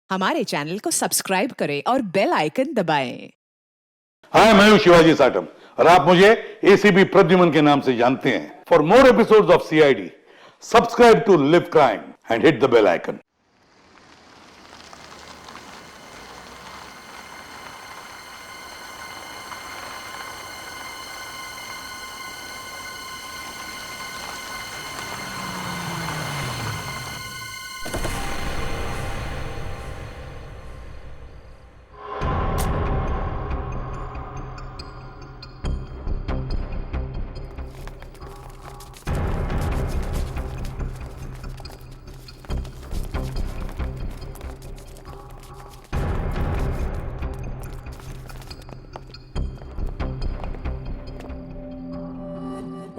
हमारे चैनल को सब्सक्राइब करें और बेल आइकन दबाएं। हाय, मैं हूं शिवाजी साटम और आप मुझे एसीपी प्रद्युमन के नाम से जानते हैं। For more episodes of CID, subscribe to Live Crime and hit the bell icon.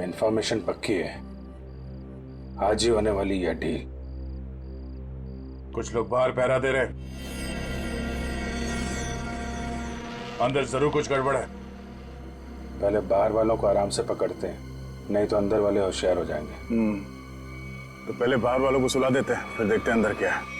Information पक्की है, आज ही होने वाली यह डील। कुछ लोग बाहर पहरा दे रहे, अंदर जरूर कुछ गड़बड़ है। पहले बाहर वालों को आराम से पकड़ते हैं, नहीं तो अंदर वाले होशियार हो जाएंगे। तो पहले बाहर वालों को सुला देते हैं, फिर देखते हैं अंदर क्या है।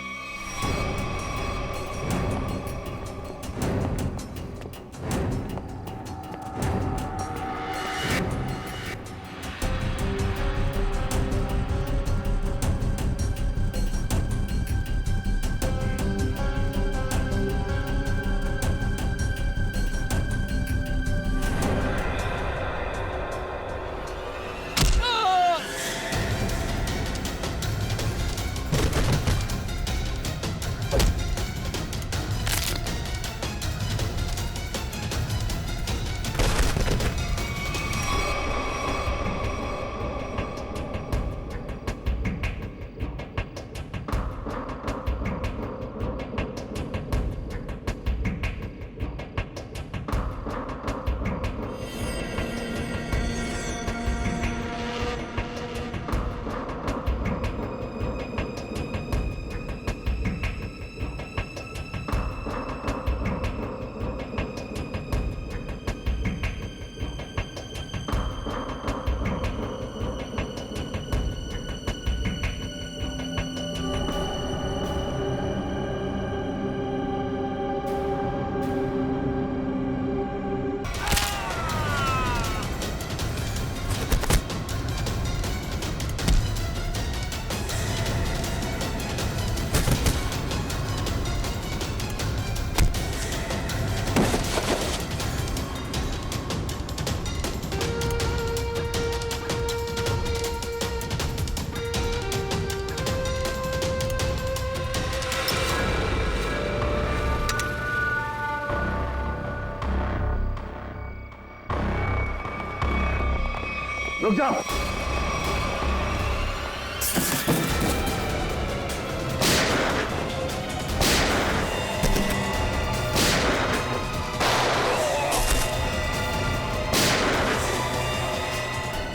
रुक जाओ।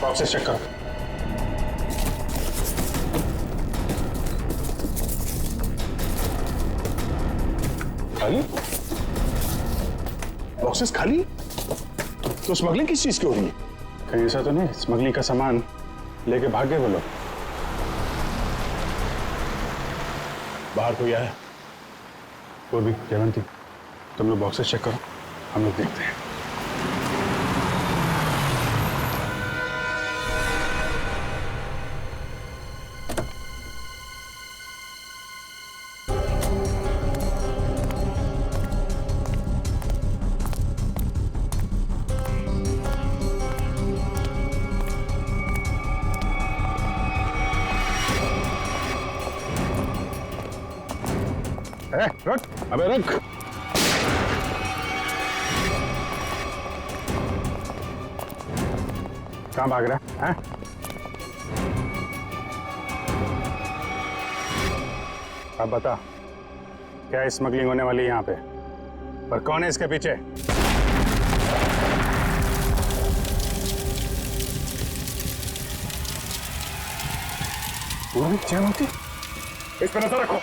बॉक्सेस चेक करो। खाली बॉक्सेस खाली, तो स्मगलिंग किस चीज की हो रही है? कहीं ऐसा तो नहीं स्मगलिंग का सामान लेके भाग गए वो लोग? बाहर कोई आया? वो भी जयवंती, तुम लोग बॉक्सेस चेक करो, हम लोग देखते हैं। रुक, अबे रुक। कहाँ भाग रहा है? अब बता, क्या स्मगलिंग होने वाली है यहाँ पे? पर कौन है इसके पीछे? जयवंती, इस पर नजर रखो।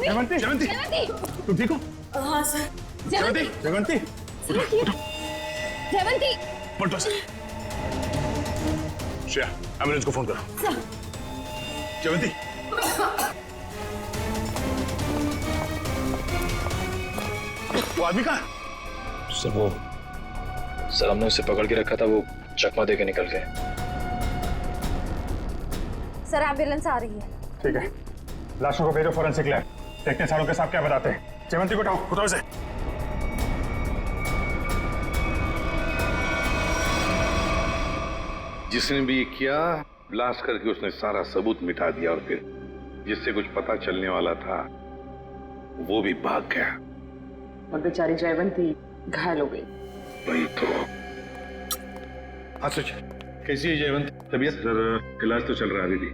जयवंती, जयवंती, तुम ठीक हो? हाँ सर। जयवंती, जयवंती, जयवंती पलटो सर। श्रेया, एम्बुलेंस को फोन करो। जयवंती, वो आदमी कहाँ? सर हमने उसे पकड़ के रखा था, वो चकमा दे के निकल गए। सर एम्बुलेंस आ रही है। ठीक है, लाशों को भेजो फॉरेंसिक लैब, देखते हैं सारों के साथ क्या बताते हैं। जयवंती को उठाओ से। जिसने भी ये किया, ब्लास्ट करके उसने सारा सबूत मिटा दिया और फिर जिससे कुछ पता चलने वाला था वो भी भाग गया और बेचारी जयवंती घायल हो गई। वही तो। सच कैसी है जयवंत? तबीयत? सर इलाज तो चल रहा है अभी भी।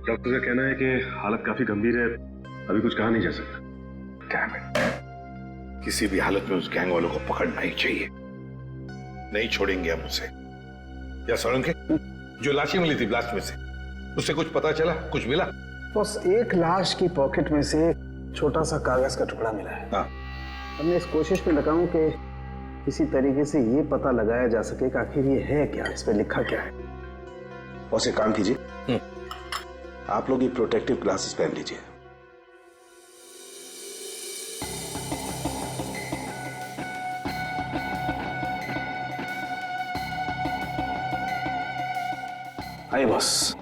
डॉक्टर का कहना है कि हालत काफी गंभीर है, अभी कुछ कहा नहीं जा सकता। डैम इट, किसी भी हालत में उस गैंग वालों को पकड़ना ही चाहिए। नहीं छोड़ेंगे हम उसे। या सोलंके, जो लाशें मिली थी ब्लास्ट में से, उससे कुछ पता चला, कुछ मिला? बस एक लाश की पॉकेट में से छोटा सा कागज का टुकड़ा मिला है। हाँ। हमने इस कोशिश में लगा हूं कि किसी तरीके से ये पता लगाया जा सके कि आखिर ये है क्या, इस पे लिखा क्या है। बस एक काम कीजिए, आप लोग ये प्रोटेक्टिव ग्लासेस पहन लीजिए। आइए बस।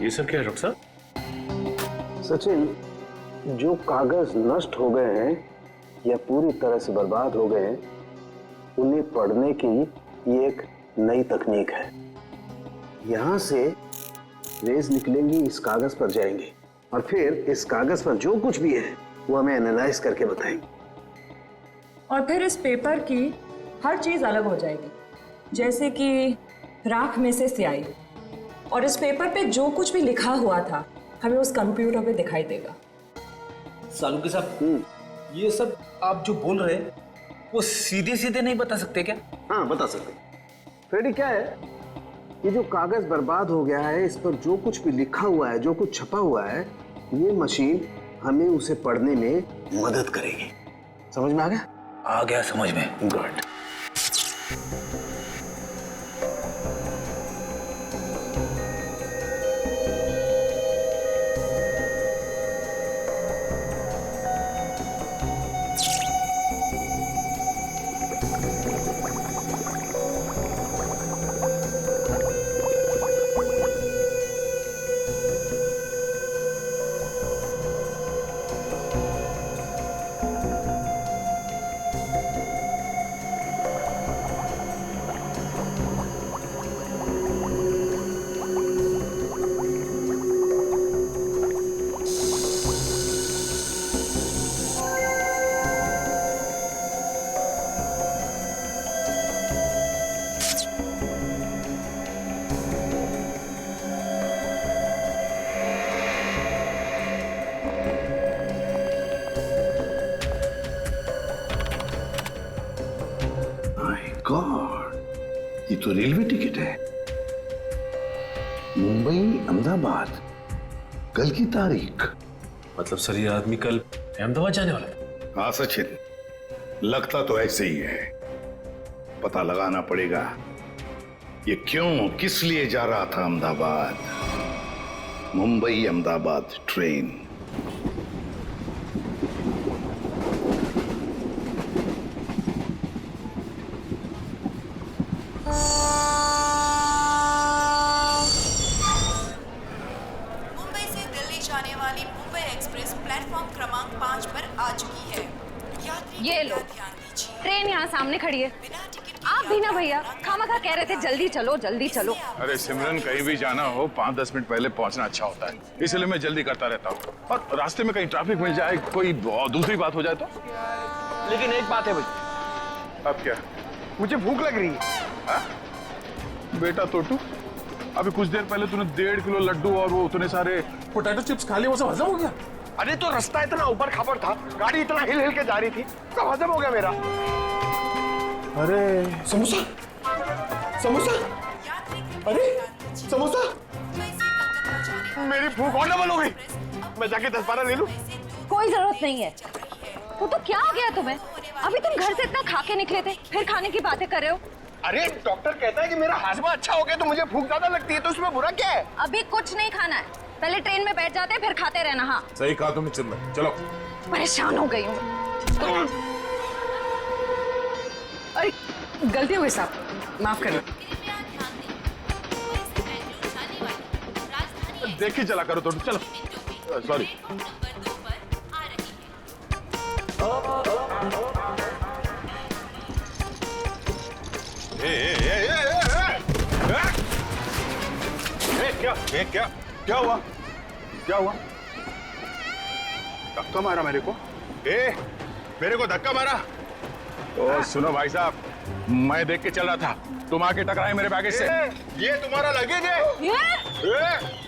ये सब क्या है डॉक्टर साहब? सचिन, जो कागज नष्ट हो गए हैं या पूरी तरह से बर्बाद हो गए हैं, उन्हें पढ़ने की ये एक नई तकनीक है। यहां से रेज निकलेंगी, इस कागज पर जाएंगे और फिर इस कागज पर जो कुछ भी है वो हमें एनालाइज करके बताएंगे। और फिर इस पेपर की हर चीज अलग हो जाएगी, जैसे कि राख में से स्याही। और इस पेपर पे जो कुछ भी लिखा हुआ था हमें उस कंप्यूटर पे दिखाई देगा। सालुंके साहब, ये सब आप जो बोल रहे हैं वो सीधे सीधे नहीं बता सकते क्या? हाँ, बता सकते। फ्रेडी, क्या है, ये जो कागज बर्बाद हो गया है, इस पर जो कुछ भी लिखा हुआ है, जो कुछ छपा हुआ है, ये मशीन हमें उसे पढ़ने में मदद करेगी। समझ में आ गया? आ गया समझ में। गुड। गॉड, ये तो रेलवे टिकट है। मुंबई अहमदाबाद, कल की तारीख। मतलब सर ये आदमी कल अहमदाबाद जाने वाला है? हाँ सचिन, लगता तो ऐसे ही है। पता लगाना पड़ेगा ये क्यों, किस लिए जा रहा था अहमदाबाद। मुंबई अहमदाबाद ट्रेन। मुंबई से दिल्ली जाने वाली मुंबई एक्सप्रेस प्लेटफॉर्म क्रमांक 5 पर आ चुकी है। यात्री ये लो, ध्यान दीजिए। ट्रेन यहाँ सामने खड़ी है। बिना टिकट आप भी ना भैया, खामखा कह रहे थे जल्दी चलो जल्दी चलो। अरे सिमरन, कहीं भी जाना हो 5-10 मिनट पहले पहुंचना अच्छा होता है, इसलिए मैं जल्दी करता रहता हूँ। और रास्ते में कहीं ट्रैफिक मिल जाए, कोई दूसरी बात हो जाए तो। लेकिन एक बात है भाई। अब क्या? मुझे भूख लग रही है। हा? बेटा तोटू, अभी कुछ देर पहले तूने 1.5 किलो लड्डू और वो उतने सारे पोटैटो चिप्स खा लिए, वो सब हजम हो गया? अरे तो रास्ता इतना ऊपर खापर था, गाड़ी इतना हिल हिल के जा रही थी, सब हजम हो गया मेरा। अरे समोसा, समोसा, अरे समोसा। मेरी भूख और डबल हो गई। मैं जाके 10-12 ले लूं? कोई जरूरत नहीं है। वो तो क्या हो गया तुम्हें? अभी तुम घर से इतना खा के निकले थे, फिर खाने की बातें कर रहे हो। अरे डॉक्टर कहता है कि मेरा हाजमा अच्छा हो गया तो मुझे भूख ज्यादा लगती है, तो उसमें बुरा क्या है? अभी कुछ नहीं खाना है, पहले ट्रेन में बैठ जाते फिर खाते रहना। हाँ सही कहा तुमने चंदन, चलो। परेशान हो गई हूँ। अरे गलती हो गई साहब, माफ करिए। देख ही चला करो तो, चलो। सॉरी। क्या हुआ? क्या हुआ? धक्का मारा मेरे को? मेरे को धक्का मारा? ओ सुनो भाई साहब, मैं देख के चल रहा था, तुम आके टकराए मेरे बैगेज से। ये तुम्हारा लगेज है?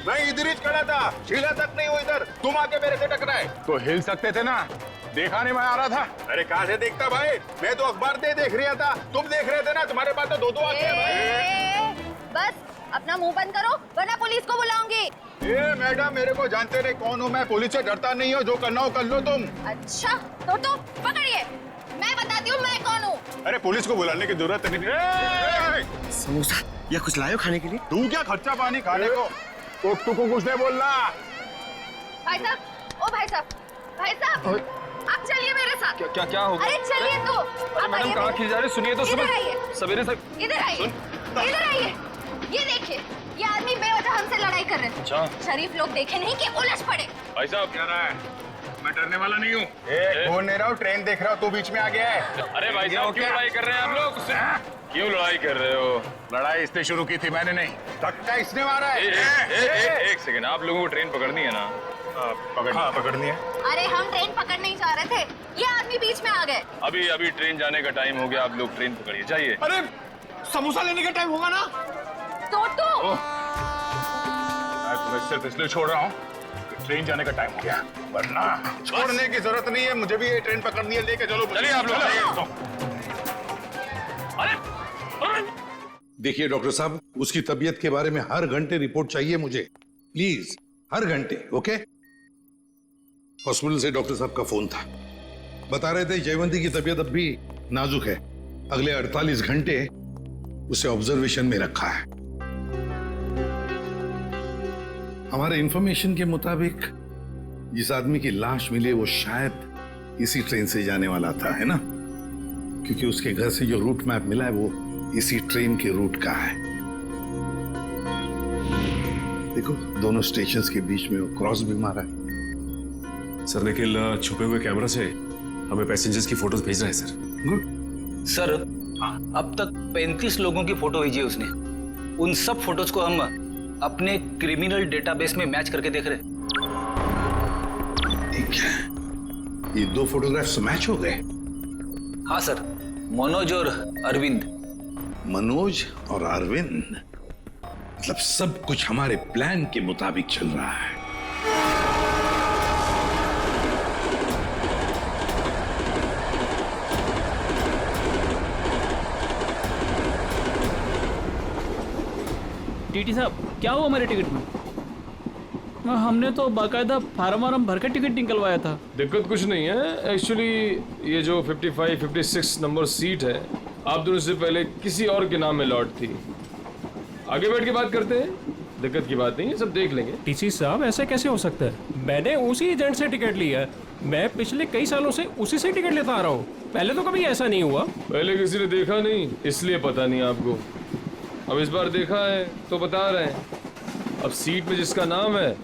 मैं इधर ही खड़ा था, हिला तक नहीं हुआ इधर, तुम आके मेरे से टकराए। तो हिल सकते थे ना, देखा नहीं मैं आ रहा था। अरे कहाँ से देखता भाई, मैं तो अखबार देख रहा था, तुम देख रहे थे ना, तुम्हारे पास तो दो आंखें हैं भाई। बस अपना मुंह बंद करो वरना पुलिस को बुलाऊंगी। मैडम मेरे को जानते नहीं कौन हूँ मैं, पुलिस से डरता नहीं हो, जो करना हो कर लो तुम। अच्छा तो पकड़िए, मैं बताती हूँ मैं कौन हूँ। अरे पुलिस को बुलाने की जरूरत नहीं। समोसा या कुछ लायो खाने के लिए? तू क्या खर्चा पानी खाने को? तू को कुछ नहीं बोलना। भाई साहब, ओ भाई साहब, भाई साहब आप चलिए मेरे साथ। क्या हो गया? अरे चलिए तो। मैडम कहाँ खींच जा रहे? सुनिए तो इधर आइए, सवेरे से। इधर आइए, इधर आइए। ये देखिए, ये आदमी बेवजह हमसे लड़ाई कर रहे थे। अच्छा। शरीफ लोग देखे नहीं कि उलझ पड़े। भाई साहब क्या रहा है? मैं डरने वाला नहीं हूँ। बोल नहीं रहा हूँ, ट्रेन देख रहा हूँ, तू बीच में आ गया है। अरे भाई साहब क्यों लड़ाई कर रहे हैं आप लोग? क्यों लड़ाई कर रहे हो? लड़ाई इसने शुरू की थी, मैंने नहीं। धक्का इसने मारा है। एक सेकंड, आप लोगों को ट्रेन पकड़नी है ना? पकड़नी है। अरे हम ट्रेन पकड़ने ही जा रहे थे, ये आदमी बीच में आ गए। अभी ट्रेन जाने का टाइम हो गया, आप लोग ट्रेन पकड़िए, जाइए। अरे समोसा लेने का टाइम होगा ना? तो मैं तुम्हें सिर्फ इसलिए छोड़ रहा हूँ, ट्रेन जाने का टाइम हो गया, वरना छोड़ने की जरूरत नहीं है, मुझे भी ये ट्रेन पकड़नी है, लेके चलो। चलिए आप लोग। देखिए डॉक्टर साहब, उसकी तबीयत के बारे में हर घंटे रिपोर्ट चाहिए मुझे, प्लीज, हर घंटे। ओके? हॉस्पिटल से डॉक्टर साहब का फोन था, बता रहे थे जयवंती की तबीयत अब भी नाजुक है, अगले 48 घंटे उसे ऑब्जर्वेशन में रखा है। हमारे इंफॉर्मेशन के मुताबिक जिस आदमी की लाश मिली वो शायद इसी ट्रेन से जाने वाला था, है ना? क्योंकि उसके घर से जो रूट मैप मिला है वो इसी ट्रेन के रूट का है। देखो दोनों स्टेशंस के बीच में वो क्रॉस भी मारा है। सर लेकिन छुपे हुए कैमरा से हमें पैसेंजर्स की फोटोज भेज रहे हैं सर। गुड। सर अब तक 35 लोगों की फोटो भेजी है उसने, उन सब फोटोज को हम अपने क्रिमिनल डेटाबेस में मैच करके देख रहे हैं। ठीक है, ये 2 फोटोग्राफ्स मैच हो गए? हाँ सर, मनोज और अरविंद। मनोज और अरविंद, मतलब सब कुछ हमारे प्लान के मुताबिक चल रहा है। टीटी साहब क्या हुआ हमारे टिकट में? हमने तो बाकायदा फार्म वार्म भर के टिकट निकलवाया था। दिक्कत कुछ नहीं है एक्चुअली, ये जो 55-56 नंबर सीट है आप दोनों से पहले किसी और के नाम में लॉट थी। आगे बैठ के बात करते हैं, दिक्कत की बात नहीं है, सब देख लेंगे। टीसी साहब ऐसा कैसे हो सकता है? मैंने उसी एजेंट से टिकट लिया है, मैं पिछले कई सालों से उसी से टिकट लेता आ रहा हूँ, पहले तो कभी ऐसा नहीं हुआ। पहले किसी ने देखा नहीं इसलिए पता नहीं आपको, अब इस बार देखा है तो बता रहे हैं। अब सीट में जिसका नाम है,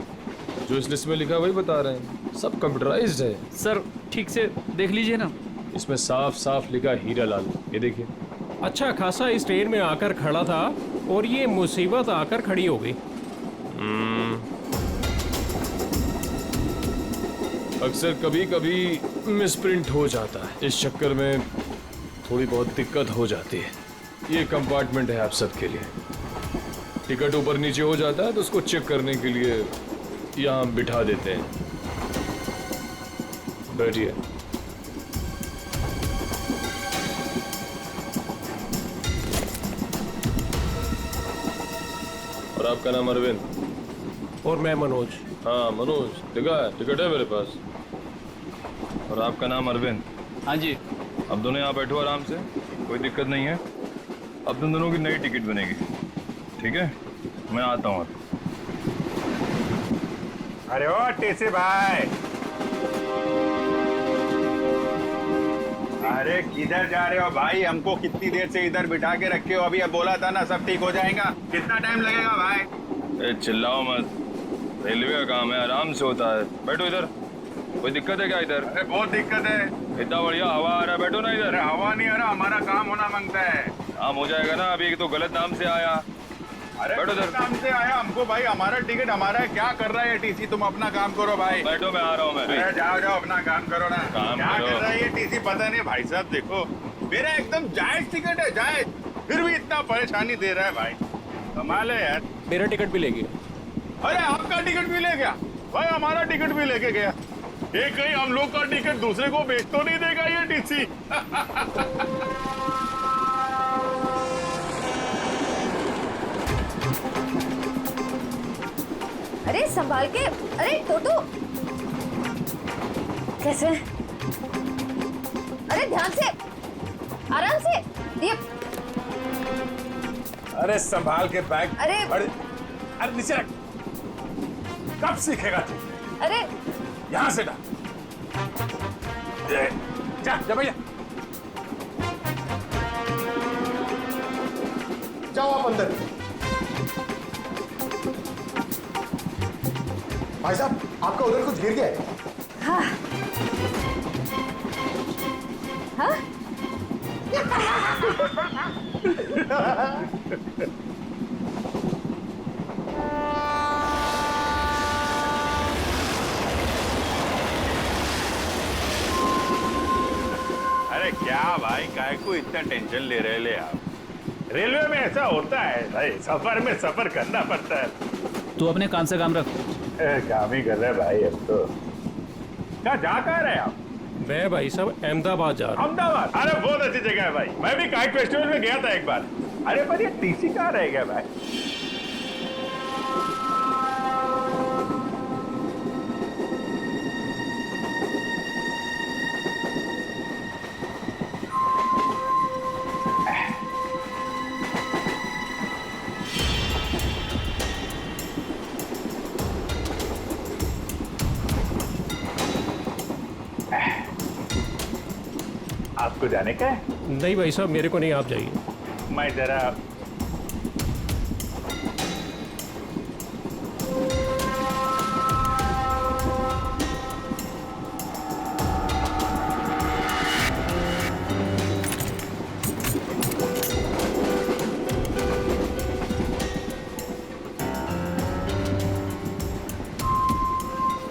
जो इस लिस्ट में लिखा वही बता रहे हैं, सब कंप्यूटराइज्ड है। सर ठीक से देख लीजिए ना, इसमें साफ साफ लिखा हीरा लाल, ये देखिए। अच्छा खासा इस ट्रेन में आकर खड़ा था और ये मुसीबत आकर खड़ी हो गई। अक्सर कभी कभी मिसप्रिंट हो जाता है, इस चक्कर में थोड़ी बहुत दिक्कत हो जाती है। ये कंपार्टमेंट है आप सबके लिए, टिकट ऊपर नीचे हो जाता है तो उसको चेक करने के लिए यहाँ बिठा देते हैं। बैठिए। और आपका नाम अरविंद? और मैं मनोज। हाँ मनोज, टिकट है मेरे पास। और आपका नाम अरविंद? हाँ जी। अब दोनों यहाँ बैठो आराम से, कोई दिक्कत नहीं है। अब तुम दोनों की नई टिकट बनेगी, ठीक है? मैं आता हूँ। अरे ओ टीसी भाई, अरे किधर जा रहे हो भाई? हमको कितनी देर से इधर बिठा के रखे हो? अभी अब बोला था ना सब ठीक हो जाएगा। कितना टाइम लगेगा भाई? चिल्लाओ मत, रेलवे का काम है, आराम से होता है। बैठो इधर। कोई दिक्कत है क्या इधर? अरे बहुत दिक्कत है। इतना बढ़िया हवा आ रहा है, बैठो ना इधर। अरे हवा नहीं आ रहा, हमारा काम होना मांगता है। काम हो जाएगा ना, अभी तो गलत नाम से आया। अरे बैठो इधर। नाम से आया हमको भाई, हमारा टिकट हमारा है। क्या कर रहा है ये टीसी? तुम अपना काम करो भाई। बैठो, मैं आ रहा हूँ। मैं अरे जाओ जाओ अपना काम करो ना। काम क्या करो। कर रहा है ये टीसी पता नहीं। भाई साहब देखो, मेरा एकदम जायज टिकट है, जायज, फिर भी इतना परेशानी दे रहा है भाई। कमाल है यार। मेरा टिकट भी ले गया। अरे आपका टिकट भी ले गया भाई? हमारा टिकट भी लेके गया। ये कहीं हम लोग का टिकट दूसरे को बेच तो नहीं देगा ये टीसी? अरे संभाल के। अरे टोटो, कैसे? अरे ध्यान से, आराम से। ये अरे संभाल के बैग। अरे अरे नीचे रख। कब सीखेगा तू? अरे यहाँ से डाल। जा जा भैया। जाओ आप अंदर। भाई साहब, आपका उधर कुछ गिर गया है। हाँ हाँ। अरे क्या भाई, काय को इतना टेंशन ले रहे ले आप? रेलवे में ऐसा होता है भाई, सफर में सफर करना पड़ता है। तू अपने कान से काम रख। काम ही कर रहे भाई अब तो। क्या जा कहाँ रहे आप? मैं भाई साहब अहमदाबाद जा रहा हूँ। अहमदाबाद? अरे बहुत अच्छी जगह है भाई, मैं भी काइट फेस्टिवल में गया था एक बार। अरे पर ये टीसी कहाँ रह गया भाई? आपको जाने का है? नहीं भाई साहब, मेरे को नहीं, आप जाइए। मैं जरा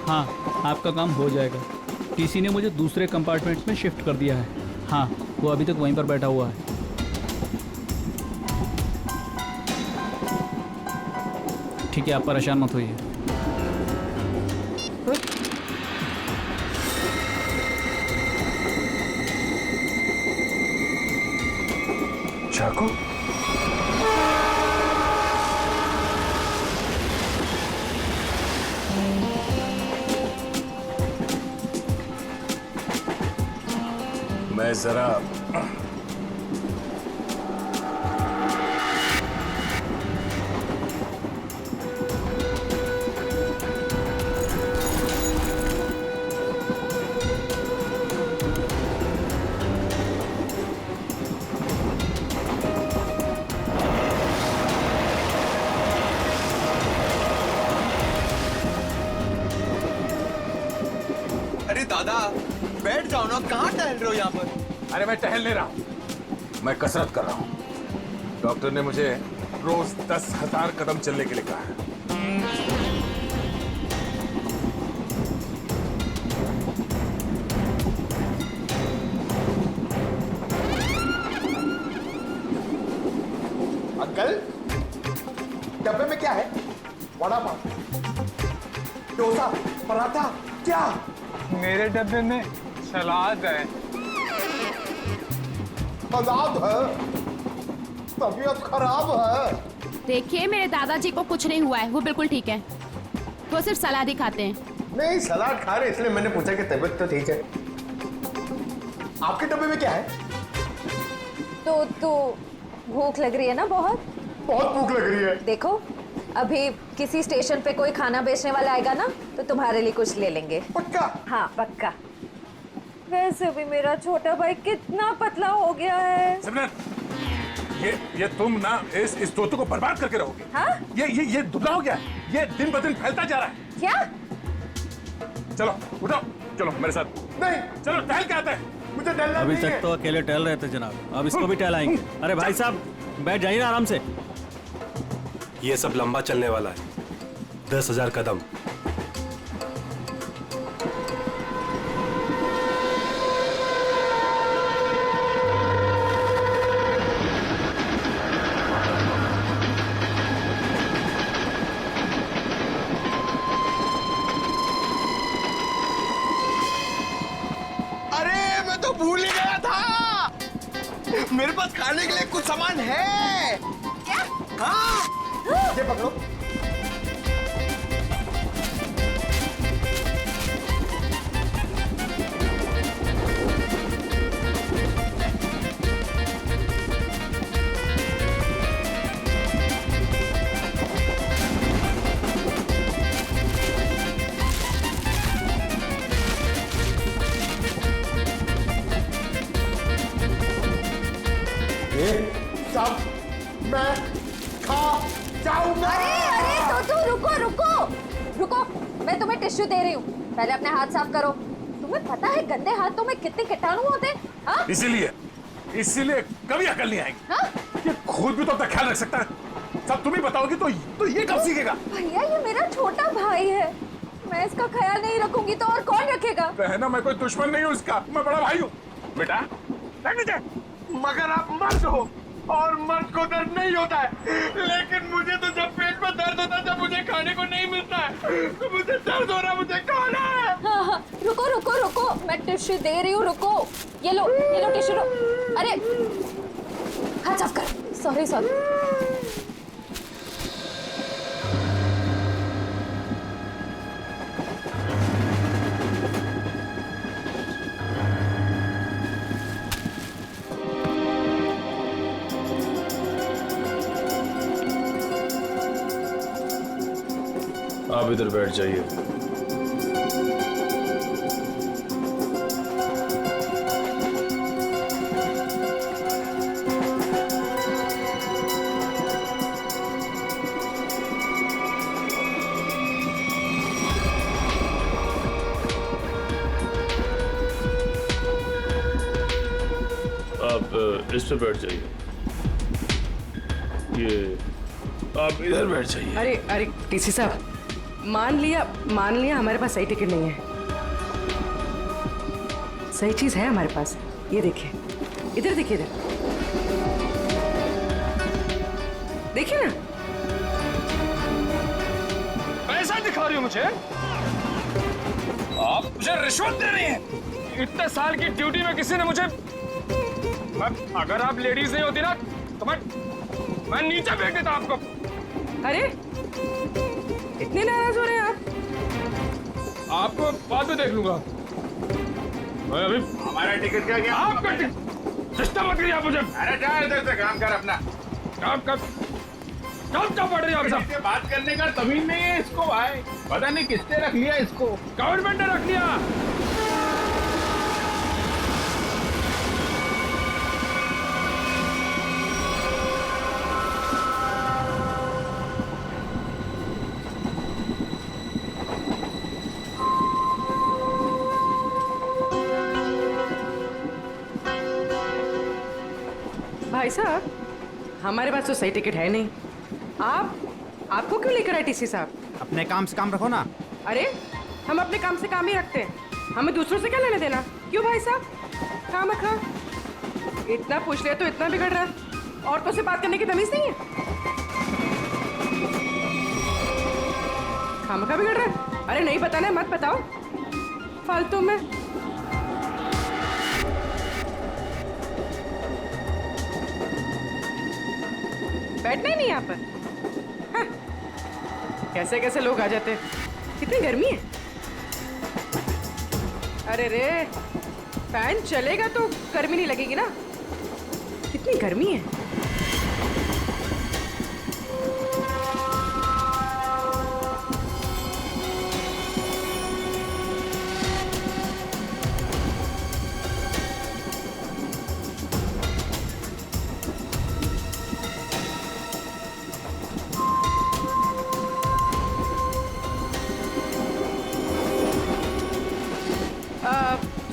हाँ, आपका काम हो जाएगा। टीसी ने मुझे दूसरे कंपार्टमेंट में शिफ्ट कर दिया है। हाँ, वो अभी तक वहीं पर बैठा हुआ है। ठीक है, आप परेशान मत होइए। चाकू? मैं जरा अरे दादा बैठ जाओ ना, कहाँ टहल रहे हो यहाँ पर? अरे मैं टहल नहीं रहा हूँ, मैं कसरत कर रहा हूँ। डॉक्टर ने मुझे रोज 10,000 कदम चलने के लिए कहा है। अंकल, डब्बे में क्या है? वड़ा पाव, डोसा, पराठा, क्या? मेरे डब्बे में सलाद है। सलाद है? तबीयत खराब है। देखिए, मेरे दादाजी को कुछ नहीं हुआ है, वो बिल्कुल ठीक है। वो सिर्फ सलाद ही खाते हैं। नहीं, सलाद खा रहे इसलिए मैंने पूछा कि तबीयत तो ठीक है। आपके डब्बे में क्या है? तो भूख लग रही है ना? बहुत भूख लग रही है। देखो, अभी किसी स्टेशन पे कोई खाना बेचने वाला आएगा ना, तो तुम्हारे लिए कुछ ले लेंगे। पक्का? हाँ पक्का। वैसे भी मेरा छोटा भाई कितना पतला हो गया है। सिमरन, ये तुम ना इस तोते को बर्बाद करके रहोगे। हाँ? ये दुबला हो गया, ये दिन ब दिन फैलता जा रहा है। क्या? चलो उठो, चलो मेरे साथ। नहीं, चलो टहल के आते हैं। मुझे टहलना अभी नहीं तक है। तो अकेले टहल रहे थे जनाब, अब इसको भी टहलाएंगे। अरे भाई साहब बैठ जाइए ना आराम से। ये सब लंबा चलने वाला है, 10,000 कदम। अरे मैं तो भूल ही गया था, मेरे पास खाने के लिए कुछ सामान है। क्या? हाँ, ये पकड़ो। सब मैं खा जाऊंगा। अरे तो रुको, मैं तुम्हें टिश्यू दे रही हूँ, पहले अपने हाथ साफ करो। तुम्हें पता है गंदे हाथों में कितने कीटाणु होते हैं? हाँ? इसीलिए कभी अकल नहीं आएगी। हाँ? ये खुद भी तो अपना ख्याल रख सकता है, सब तुम ही बताओगी तो ये कब सीखेगा? भैया ये मेरा छोटा भाई है, मैं इसका ख्याल नहीं रखूंगी तो और कौन रखेगा? बहना, मैं कोई दुश्मन नहीं हूँ इसका, मैं बड़ा भाई हूँ। बेटा रख लीजिए। मगर आप मर्द हो और मर्द को दर्द नहीं होता है, लेकिन मुझे तो जब पेट में दर्द होता है, जब मुझे खाने को नहीं मिलता है, तो मुझे दर्द हो रहा, मुझे खाना है। हाँ, रुको, मैं टिश्यू दे रही हूँ, रुको। ये लो टिश्यू लो। अरे हाथ साफ कर। सॉरी। आप इधर बैठ जाइए। आप इस पे बैठ जाइए। ये आप इधर बैठ जाइए। अरे टीसी साहब, मान लिया हमारे पास सही टिकट नहीं है। सही चीज है हमारे पास, ये देखिए, इधर देखिए, देखिए ना। पैसा दिखा रही हो मुझे? आप मुझे रिश्वत दे रही हैं? इतने साल की ड्यूटी में किसी ने मुझे, अगर आप लेडीज नहीं होती ना तो मैं नीचे फेंक देता आपको। अरे इतने नाराज हो रहे हैं आप? आपको बाद में देख लूंगा। मैं अभी हमारा टिकट क्या गया? आपका टिकट सिस्टम मत करिए आप मुझे। अरे जा इधर से, काम कर अपना। काम पड़ रही है आप सब? बात करने का तमीज नहीं है इसको भाई, पता नहीं किसने रख लिया इसको। गवर्नमेंट ने रख लिया। भाई साहब, हमारे पास तो सही टिकट है नहीं। आपको क्यों लेकर आए टीसी साहब? अपने काम से काम रखो ना। अरे हम अपने काम से काम ही रखते हैं, हमें दूसरों से क्या लेने देना? क्यों भाई साहब? काम रखा, इतना पूछ लिया तो इतना बिगड़ रहा है। औरतों से बात करने की तमीज नहीं है। खामखा बिगड़ रहा है। अरे नहीं बताना, मत बताओ फालतू में। बैठना ही नहीं यहाँ पर। हाँ। कैसे कैसे लोग आ जाते हैं। कितनी गर्मी है। अरे रे, फैन चलेगा तो गर्मी नहीं लगेगी ना। कितनी गर्मी है।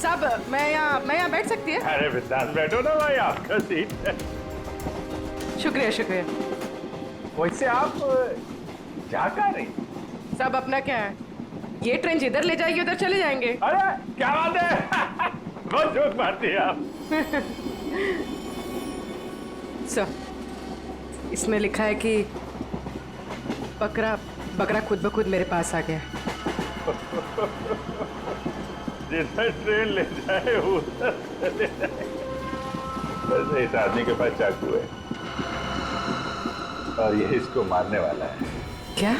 साहब मैं यहाँ बैठ सकती है? अरे बिंदास बैठो ना भाई, आपका सीट है। शुक्रिया शुक्रिया। वैसे आप जा कहाँ रही? साहब अपना क्या है, ये ट्रेन जिधर ले जाएगी उधर चले जाएंगे। अरे क्या बात है, बहुत जोक मारती है आप। सर, इसमें लिखा है कि बकरा खुद ब खुद मेरे पास आ गया। जिधर ट्रेन ले जाए उधर चले जाए। वैसे इस आदमी के पास चाकू है और ये इसको मारने वाला है। क्या?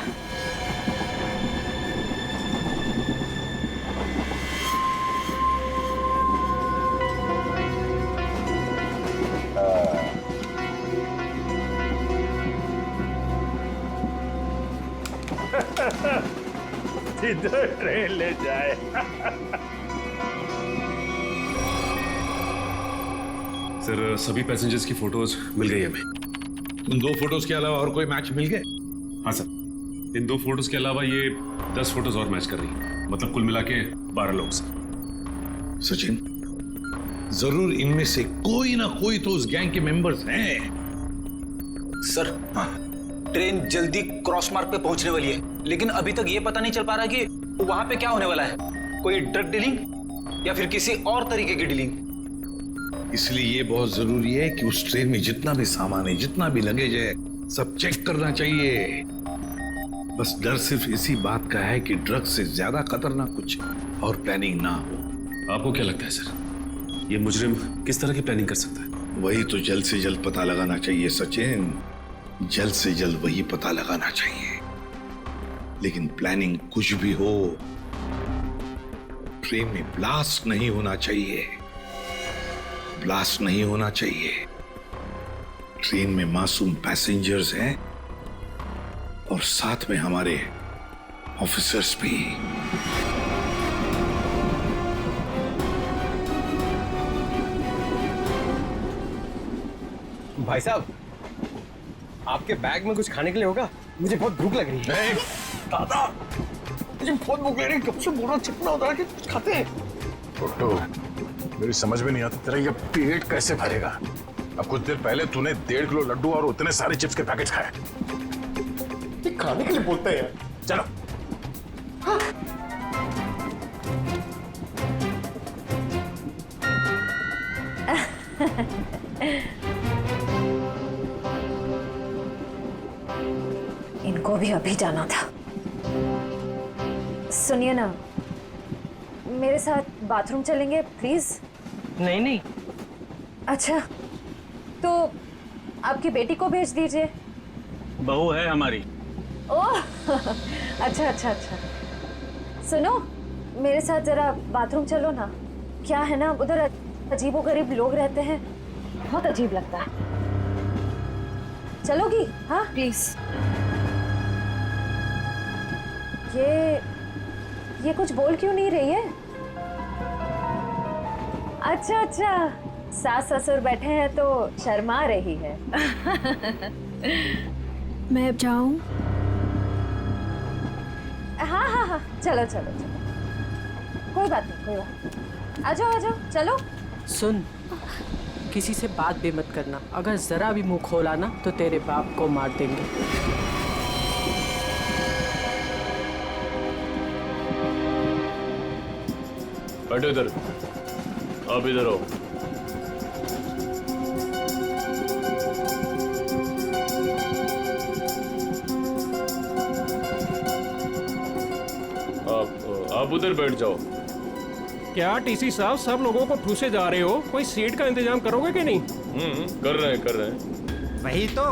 जिधर ट्रेन ले जाए। सर सभी पैसेंजर्स की फोटोज मिल गई हमें। उन 2 फोटोज के अलावा और कोई मैच मिल गए? हाँ सर, इन 2 फोटोज के अलावा ये 10 फोटोज और मैच कर रही है। मतलब कुल मिला के 12 लोग सर। सचिन, जरूर इनमें से कोई ना कोई तो उस गैंग के मेंबर्स हैं। सर, ट्रेन जल्दी क्रॉस मार्क पे पहुंचने वाली है, लेकिन अभी तक ये पता नहीं चल पा रहा कि वहां पे क्या होने वाला है। कोई ड्रग डीलिंग या फिर किसी और तरीके की डीलिंग। इसलिए ये बहुत जरूरी है कि उस ट्रेन में जितना भी सामान है, जितना भी लगेज है, सब चेक करना चाहिए। बस डर सिर्फ इसी बात का है कि ड्रग से ज्यादा खतरनाक कुछ और प्लानिंग ना हो। आपको क्या लगता है सर, ये मुजरिम किस तरह की प्लानिंग कर सकता है? वही तो जल्द से जल्द पता लगाना चाहिए सचिन, जल्द से जल्द वही पता लगाना चाहिए। लेकिन प्लानिंग कुछ भी हो, ट्रेन में ब्लास्ट नहीं होना चाहिए। ब्लास्ट नहीं होना चाहिए। ट्रेन में मासूम पैसेंजर्स हैं और साथ में हमारे ऑफिसर्स भी। भाई साहब, आपके बैग में कुछ खाने के लिए होगा? मुझे बहुत भूख लग रही है। दादा, मुझे बहुत भूख लग रही है। कब से बोल रहा चिपना होता है कि कुछ खाते हैं। छोटू, मेरी समझ में नहीं आता तेरा ये पेट कैसे भरेगा। अब कुछ देर पहले तूने 1.5 किलो लड्डू और उतने सारे चिप्स के पैकेट खाए। ये खाने के लिए बोलते हैं। चलो। हाँ। इनको भी अभी जाना था। सुनिए ना, मेरे साथ बाथरूम चलेंगे प्लीज? नहीं नहीं। अच्छा, तो आपकी बेटी को भेज दीजिए। बहू है हमारी। ओह अच्छा अच्छा अच्छा। सुनो, मेरे साथ जरा बाथरूम चलो ना। क्या है ना, उधर अजीबोगरीब लोग रहते हैं, बहुत अजीब लगता है। चलोगी? हाँ प्लीज। ये कुछ बोल क्यों नहीं रही है? अच्छा अच्छा, सास ससुर बैठे हैं तो शर्मा रही है। मैं जाऊं? हाँ हाँ हाँ, चलो चलो चलो, कोई बात नहीं कोई बात नहीं। आ जाओ चलो। सुन, किसी से बात भी मत करना। अगर जरा भी मुंह खोला ना तो तेरे बाप को मार देंगे। बैठो इधर, आप इधर आओ। आप उधर बैठ जाओ। क्या टीसी साहब, सब लोगों को ठूसे जा रहे हो? कोई सीट का इंतजाम करोगे कि नहीं? कर रहे हैं। वही तो,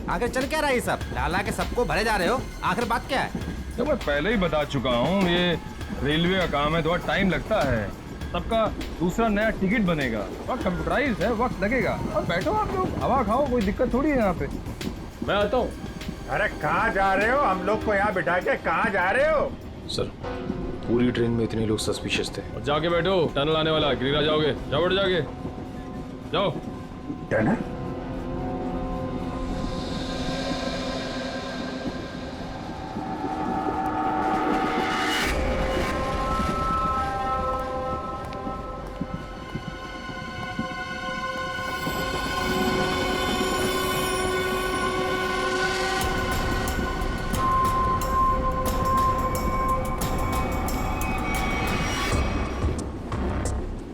आगे चल क्या रहा है सब? लाला के सबको भरे जा रहे हो, आखिर बात क्या है? तो मैं पहले ही बता चुका हूँ, ये रेलवे का काम है, थोड़ा टाइम लगता है। सबका दूसरा नया टिकट बनेगा, वक्त कंप्यूटराइज है, वक्त लगेगा। और बैठो आप लोग, हवा खाओ, कोई दिक्कत थोड़ी है यहाँ पे। मैं आता हूँ। अरे कहाँ जा रहे हो? हम लोग को यहाँ बिठा के कहाँ जा रहे हो? सर, पूरी ट्रेन में इतने लोग सस्पिशियस थे। और जाके बैठो, टनल आने वाला है, गिरा जाओगे। जाओ बैठ, जाके जाओ। टनल?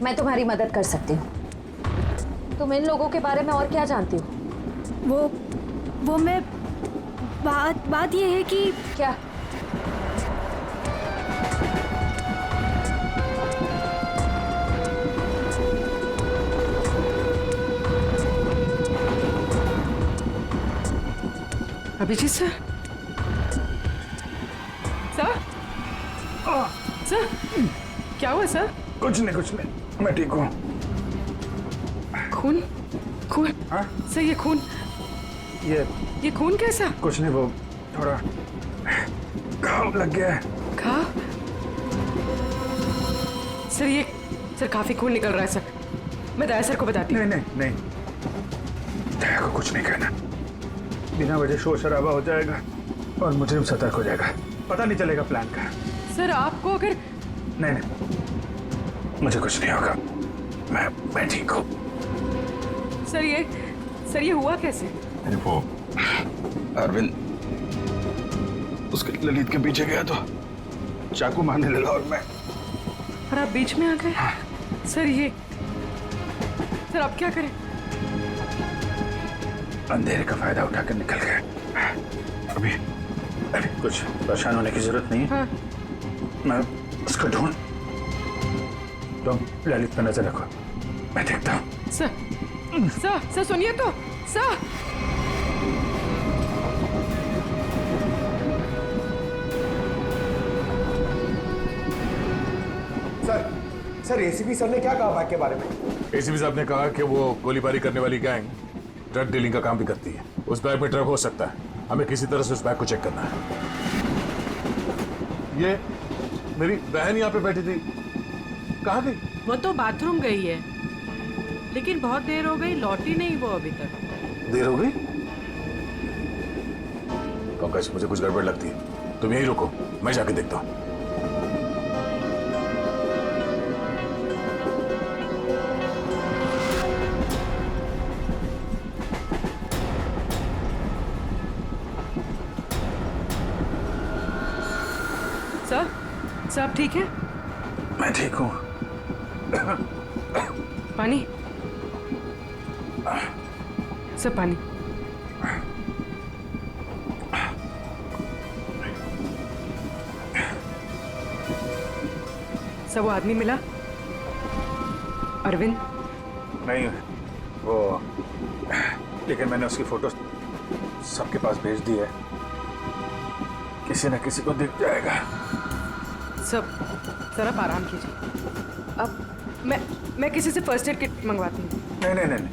मैं तुम्हारी मदद कर सकती हूँ। तुम इन लोगों के बारे में और क्या जानती हो? वो मैं बात ये है कि क्या? अभिजीत सर, सर क्या हुआ सर? कुछ नहीं, मैं ठीक हूँ। खून? हाँ? सर ये खून, ये खून कैसा? कुछ नहीं, वो थोड़ा घाव लग गया है। घाव? सर काफी खून निकल रहा है सर। मैं दया सर को बताती हूँ। नहीं, दया को कुछ नहीं कहना। बिना वजह शोर शराबा हो जाएगा और मुजरिम सतर्क हो जाएगा, पता नहीं चलेगा प्लान का। सर आपको अगर नहीं, मुझे कुछ नहीं होगा, मैं ठीक हूँ। सर ये हुआ कैसे? वो अरविंद उसके ललित के पीछे गया तो चाकू मारने लगा और आप बीच में आ गए। सर अब क्या करें? अंधेरे का फायदा उठाकर निकल गए। अभी कुछ परेशान होने की जरूरत नहीं है। हाँ। मैं उसको ढूंढ, तुम ललित पर नजर रखो, मैं देखता हूँ। सर सुनिए तो। सर एसीपी सर ने क्या कहा बैग के बारे में? एसीपी साहब ने कहा कि वो गोलीबारी करने वाली गैंग ड्रग डीलिंग का काम भी करती है। उस बैग में ड्रग हो सकता है, हमें किसी तरह से उस बैग को चेक करना है। ये मेरी बहन यहाँ पे बैठी थी, कहाँ गई? वो तो बाथरूम गई है, लेकिन बहुत देर हो गई, लौटी नहीं वो अभी तक। देर हो गई? पंकज, मुझे कुछ गड़बड़ लगती है, तुम यहीं रुको, मैं जाके देखता हूँ। सर आप ठीक है? मैं ठीक हूँ। पानी? सर पानी। सर वो आदमी मिला? अरविंद? नहीं, वो लेकिन मैंने उसकी फोटो सबके पास भेज दी है, किसी न किसी को दिख जाएगा। सर आप आराम कीजिए। अब मैं किसी से फर्स्ट एड किट मंगवाती हूँ। नहीं,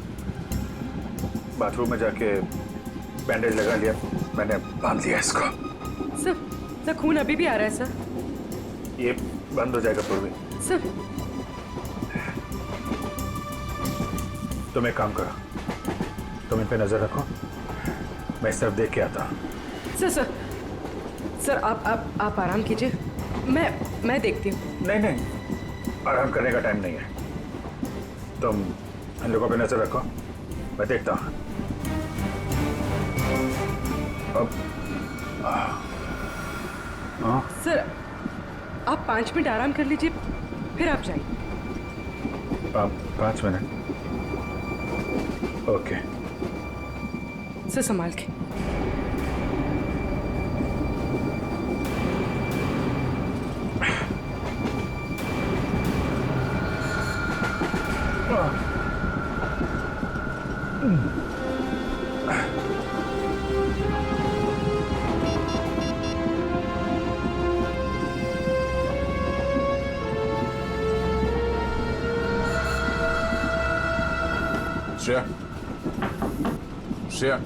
बाथरूम में जाके बैंडेज लगा लिया, मैंने बांध लिया इसको। सर खून अभी भी आ रहा है सर। ये बंद हो जाएगा पूर्वी। सर तुम एक काम करो, तुम इन पे नजर रखो, मैं इस तरफ देख के आता हूँ। सर आप आराम कीजिए, मैं देखती हूँ। नहीं, आराम करने का टाइम नहीं है, तुम इन लोगों पे नजर रखो, मैं देखता हूँ। अब सर आप 5 मिनट आराम कर लीजिए, फिर आप जाइए। 5 मिनट? ओके। सर संभाल के। श्रेया, श्रेया,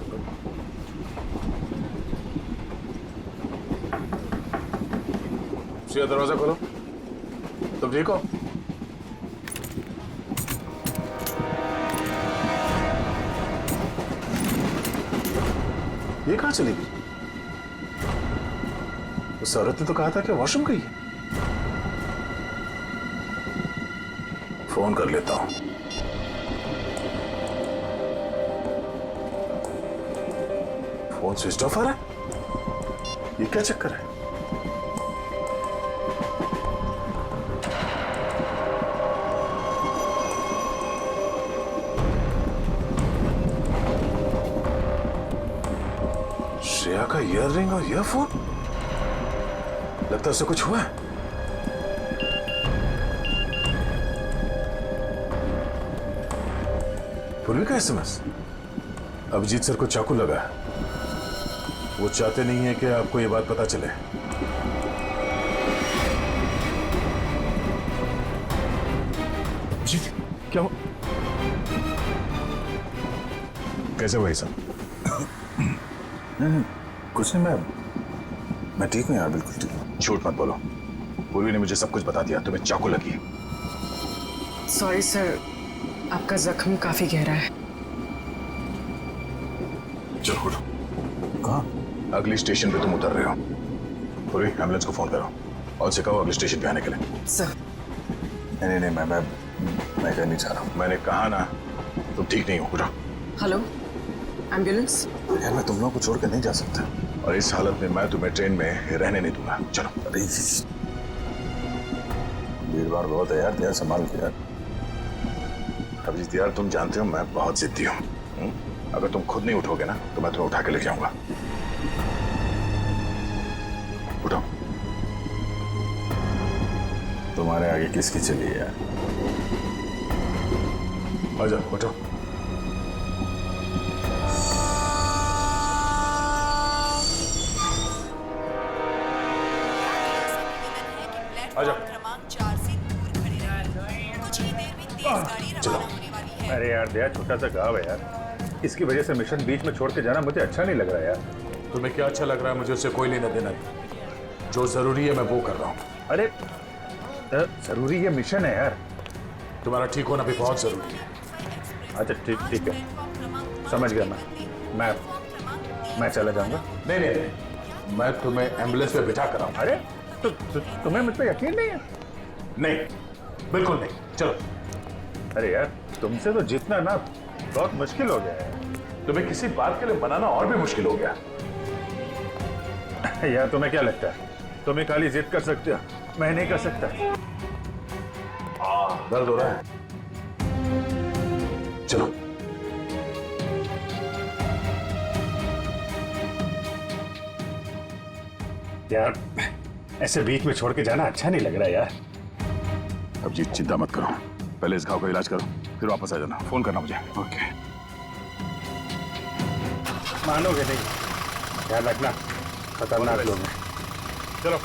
श्रेया दरवाजा खोलो। तुम ठीक हो? ये कहां चली गई? उस औरत ने तो कहा था कि वॉशरूम गई है। फोन कर लेता हूं। फोन स्विच ऑफ आ रहा है। ये क्या चक्कर है? श्रेया का ईयररिंग और ईयरफोन, लगता है उसे कुछ हुआ है। पूर्वी का एसएमएस। अभिजीत सर को चाकू लगा है। वो चाहते नहीं है कि आपको ये बात पता चले। अभिजीत, क्या हो? कैसे भाई साहब? नहीं, कुछ नहीं, मैं ठीक हूं यार, बिल्कुल ठीक हूं। झूठ मत बोलो। पूर्वी ने मुझे सब कुछ बता दिया। तुम्हें चाकू लगी है। सॉरी सर, आपका जख्म काफी गहरा है। चलो उठो। कहाँ? अगली स्टेशन पे तुम उतर रहे हो। पूर्वी, एम्बुलेंस को फोन करो और उसे कहो अगले स्टेशन पे आने के लिए। सर। नहीं, मैं कहीं नहीं चाह रहा हूँ। मैंने कहा ना, तुम ठीक नहीं हो। उठो। Hello, ambulance? यार, मैं तुम लोगों को छोड़ कर नहीं जा सकता, और इस हालत में मैं तुम्हें ट्रेन में रहने नहीं दूंगा। चलो। भीड़ भाड़ बहुत है यार, यार संभाल के यार। अभिजीत यार, तुम जानते हो मैं बहुत जिद्दी हूँ। अगर तुम खुद नहीं उठोगे ना, तो मैं तुम्हें उठा के ले जाऊंगा। उठो। तुम्हारे आगे किसकी चली है यार? आ जाओ, उठो। क्रमांक 4 से दूर खड़े रहें। कुछ ही देर में तेज गाड़ी रवाना होने वाली है। अरे यार दया, छोटा सा गाँव है यार, इसकी वजह से मिशन बीच में छोड़ के जाना मुझे अच्छा नहीं लग रहा यार। तुम्हें क्या अच्छा लग रहा है? मुझे उससे कोई लेना देना नहीं। जो जरूरी है मैं वो कर रहा हूँ। अरे जरूरी ये मिशन है यार। तुम्हारा ठीक होना भी बहुत जरूरी है। अच्छा ठीक है, समझ गया मैं चला जाऊंगा। नहीं, मैं तुम्हें एम्बुलेंस पे बिठा कर आऊंगा। अरे तो तुम्हें मुझ पर यकीन नहीं है? नहीं, बिल्कुल नहीं। चलो। अरे यार, तुमसे तो जीतना ना बहुत मुश्किल हो गया है। तुम्हें किसी बात के लिए मनाना और भी मुश्किल हो गया। यार, तुम्हें क्या लगता है तुम ही खाली जिद कर सकते हो, मैं नहीं कर सकता? दर्द हो रहा है। चलो। यार, ऐसे बीच में छोड़ के जाना अच्छा नहीं लग रहा यार। अभिजीत, चिंता मत करो। पहले इस घाव का इलाज करो, फिर वापस आ जाना। फोन करना मुझे। ओके। मानोगे नहीं, ध्यान रखना, खतरनाक लोग हैं। चलो।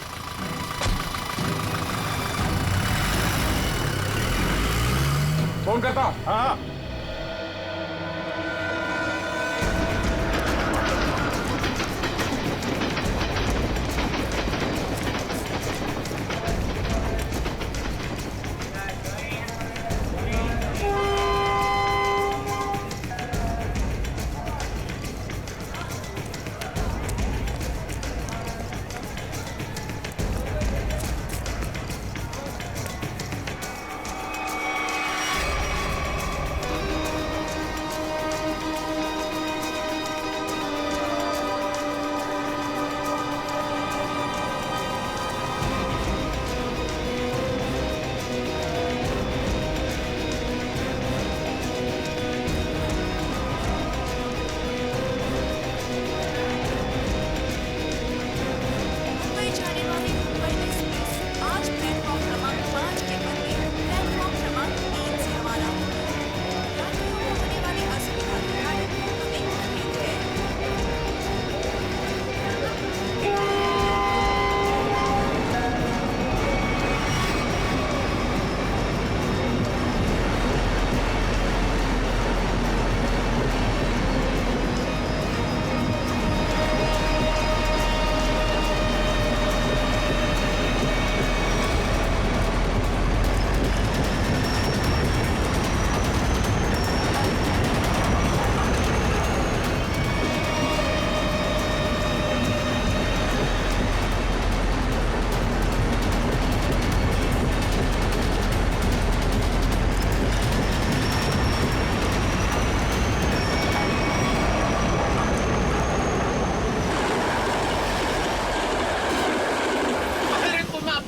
फोन करता हूं। हाँ।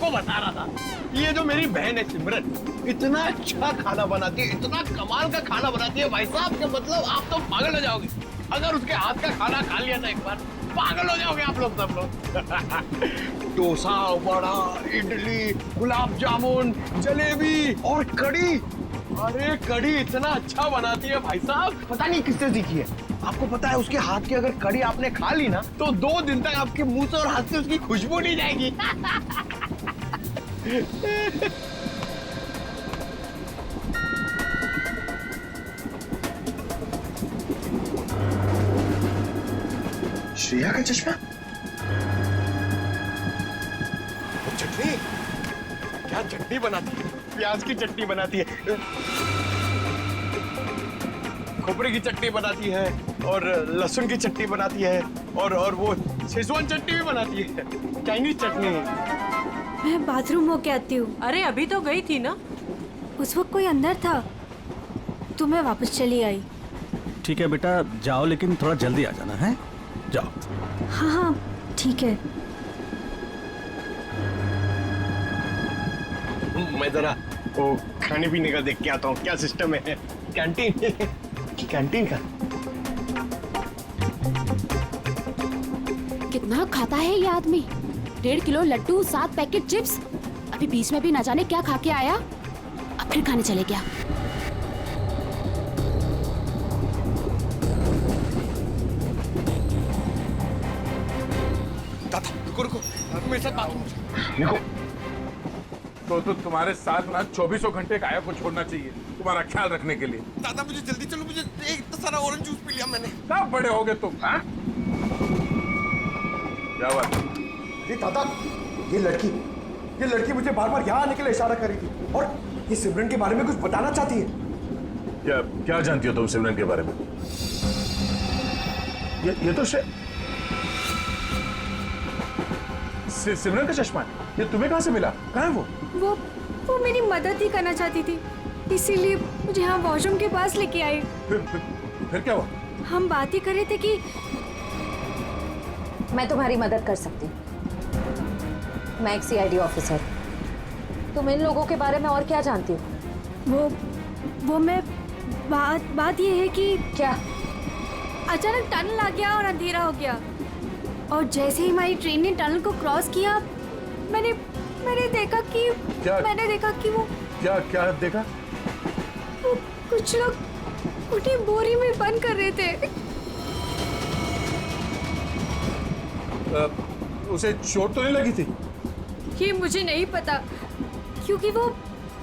वो बता रहा था, ये जो मेरी बहन है सिमरन, इतना अच्छा खाना बनाती है, इतना कमाल का खाना बनाती है भाई साहब, कि मतलब आप तो पागल हो जाओगे। अगर उसके हाथ का खाना खा लिया ना एक बार, पागल हो जाओगे आप लोग सब लोग। डोसा, वड़ा, इडली, गुलाब जामुन, जलेबी और कढ़ी। अरे कढ़ी इतना अच्छा बनाती है भाई साहब, पता नहीं किससे सीखी है। आपको पता है उसके हाथ की अगर कढ़ी आपने खा ली ना, तो 2 दिन तक आपके मुंह से और हाथ से उसकी खुशबू नहीं जाएगी। श्रेया का चश्मा? चटनी, क्या चटनी बनाती है, प्याज की चटनी बनाती है, खोपरे की चटनी बनाती है, और लहसुन की चटनी बनाती है, और वो शेजवान चटनी भी बनाती है, चाइनीज चटनी। मैं बाथरूम होके आती हूँ। अरे अभी तो गई थी ना। उस वक्त कोई अंदर था तो मैं वापस चली आई। ठीक है बेटा, जाओ लेकिन थोड़ा जल्दी आ जाना है। जाओ। हाँ हाँ ठीक है। मैं जरा वो खाने पीने का देख के आता हूँ, क्या सिस्टम है कैंटीन कैंटीन का। कितना खाता है ये आदमी, 1.5 किलो लड्डू, 7 पैकेट चिप्स, अभी बीच में भी ना जाने क्या खा के आया, अब फिर खाने चले गया। दादा रुको रुको, मेरे साथ बात निको, तो तुम्हारे साथ ना 24 घंटे काया को छोड़ना चाहिए तुम्हारा ख्याल रखने के लिए। दादा मुझे जल्दी चलो, मुझे इतना सारा ऑरेंज जूस पी लिया मैंने। कब बड़े होगे तुम? हाँ? क्या बात? अरे दादा, ये लड़की मुझे बार बार यहाँ आने के लिए इशारा कर रही थी, और ये सिमरन के बारे में कुछ बताना चाहती है। क्या जानती हो तुम सिमरन के बारे में? ये तो सिमरन का चश्मा है। ये तुम्हें कहाँ से मिला? कहाँ है वो मेरी मदद ही करना चाहती थी, इसीलिए मुझे यहाँ वॉशरूम के पास लेके आई। फिर क्या हुआ? हम बात ही कर रहे थे कि मैं तुम्हारी मदद कर सकती हूँ। मैं एक CID ऑफिसर। तुम इन लोगों के बारे में और क्या जानती हो? वो मैं बात ये है कि क्या अचानक टनल आ गया और अंधेरा हो गया, और जैसे ही हमारी ट्रेन ने टनल को क्रॉस किया, मैंने देखा कि वो क्या देखा? वो कुछ लोग उन्हें बोरी में बंद कर रहे थे। उसे चोट तो नहीं लगी थी? ये मुझे नहीं पता, क्योंकि वो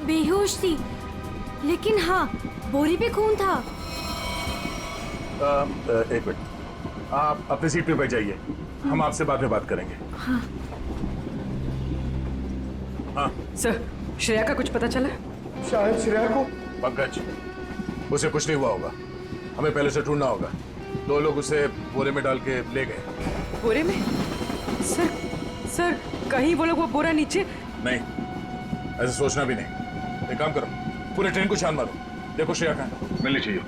बेहोश थी, लेकिन हाँ बोरी पे खून था। एक मिनट, आप अपनी सीट पे बैठ जाइए, हम आपसे बाद में बात करेंगे। हाँ। हाँ सर, श्रेया का कुछ पता चला? शायद श्रेया को। पंकज, उसे कुछ नहीं हुआ होगा, हमें पहले से ढूंढना होगा। 2 लोग उसे बोरे में डाल के ले गए। बोरे में? सर कहीं वो लोग वो बोरा नीचे? नहीं, ऐसे सोचना भी नहीं। एक काम करो, पूरे ट्रेन को छान मारो, देखो श्रेया कहाँ मिलनी चाहिए।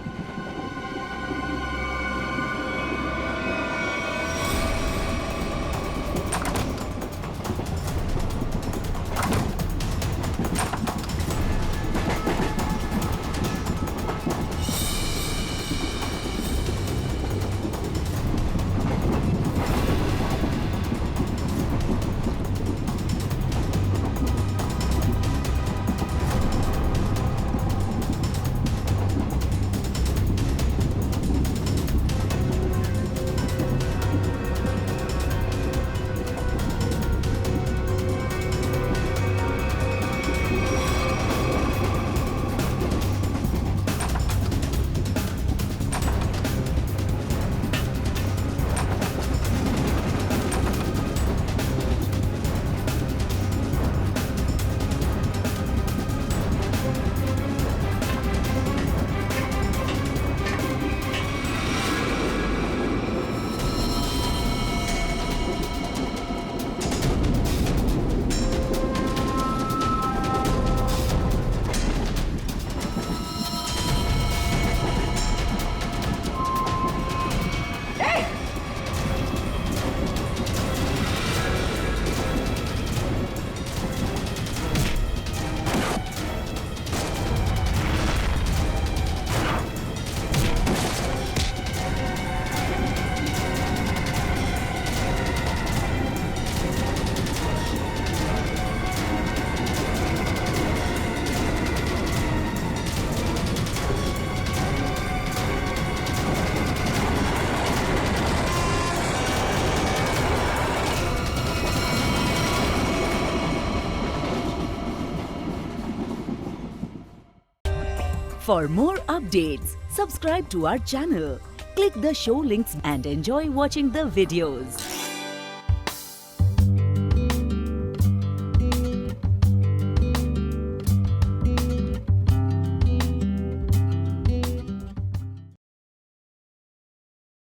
For more updates, subscribe to our channel, click the show links and enjoy watching the videos.